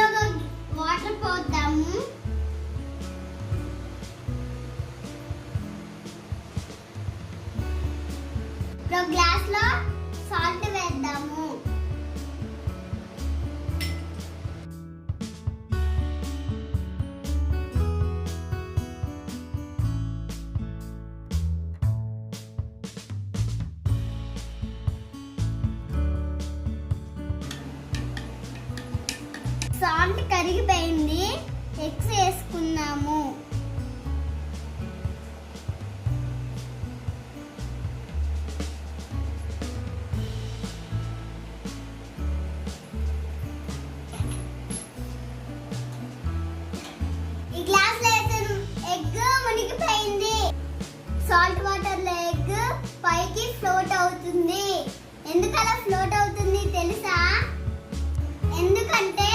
ఇందులో వాటర్ పోద్దాము. ఒక గ్లాస్ లో సాల్ట్ వేద్దాము. సాల్ట్ కరిగిపోయింది. ఎగ్స్ వేసుకున్నాము. ఈ గ్లాస్ లో ఎగ్ మునిగిపోయింది. సాల్ట్ వాటర్ లో ఎగ్ పైకి ఫ్లోట్ అవుతుంది. ఎందుకలా ఫ్లోట్ అవుతుంది తెలుసా? ఎందుకంటే